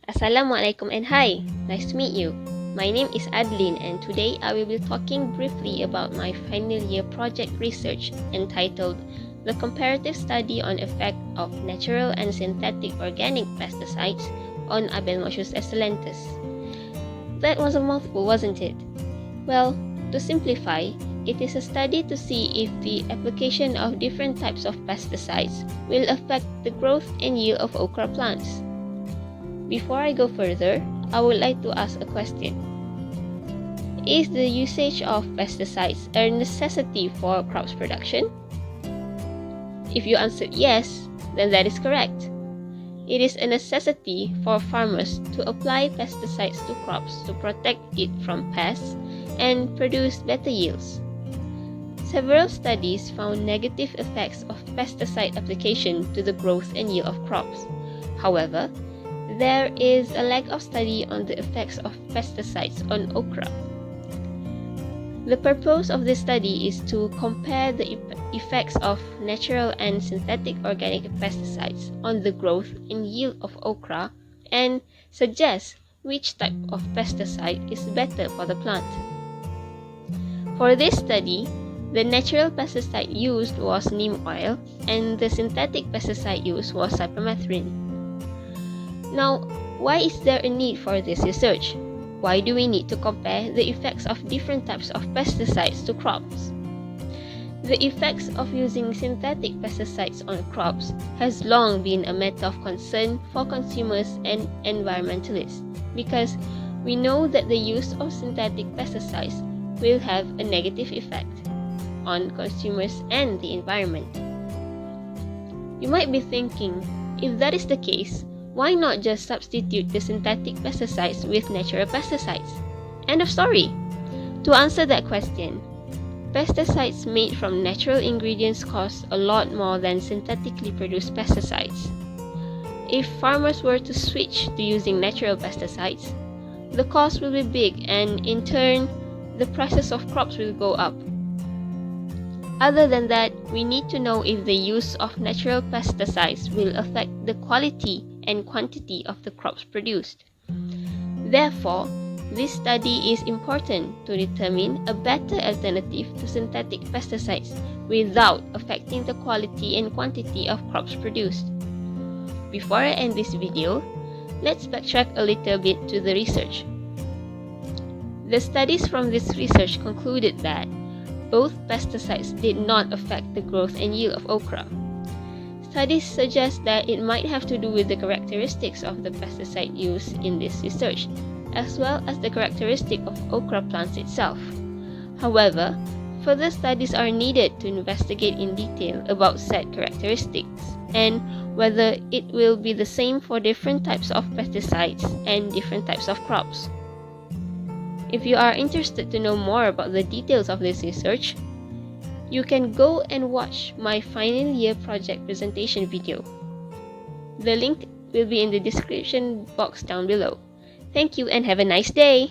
Assalamualaikum and hi, nice to meet you. My name is Adeline and today I will be talking briefly about my final year project research entitled The Comparative Study on Effect of Natural and Synthetic Organic Pesticides on Abelmoschus excellentus. That was a mouthful, wasn't it? Well, to simplify, it is a study to see if the application of different types of pesticides will affect the growth and yield of okra plants. Before I go further, I would like to ask a question. Is the usage of pesticides a necessity for crops production? If you answered yes, then that is correct. It is a necessity for farmers to apply pesticides to crops to protect it from pests and produce better yields. Several studies found negative effects of pesticide application to the growth and yield of crops. However, there is a lack of study on the effects of pesticides on okra. The purpose of this study is to compare the effects of natural and synthetic organic pesticides on the growth and yield of okra and suggest which type of pesticide is better for the plant. For this study, the natural pesticide used was neem oil and the synthetic pesticide used was cypermethrin. Now, why is there a need for this research? Why do we need to compare the effects of different types of pesticides to crops? The effects of using synthetic pesticides on crops has long been a matter of concern for consumers and environmentalists because we know that the use of synthetic pesticides will have a negative effect on consumers and the environment. You might be thinking, if that is the case, why not just substitute the synthetic pesticides with natural pesticides? End of story. To answer that question, pesticides made from natural ingredients cost a lot more than synthetically produced pesticides. If farmers were to switch to using natural pesticides, the cost will be big and in turn, the prices of crops will go up. Other than that, we need to know if the use of natural pesticides will affect the quality and quantity of the crops produced. Therefore, this study is important to determine a better alternative to synthetic pesticides without affecting the quality and quantity of crops produced. Before I end this video, let's backtrack a little bit to the research. The studies from this research concluded that both pesticides did not affect the growth and yield of okra. Studies suggest that it might have to do with the characteristics of the pesticide used in this research, as well as the characteristic of okra plants itself. However, further studies are needed to investigate in detail about said characteristics and whether it will be the same for different types of pesticides and different types of crops. If you are interested to know more about the details of this research, you can go and watch my final year project presentation video. The link will be in the description box down below. Thank you and have a nice day!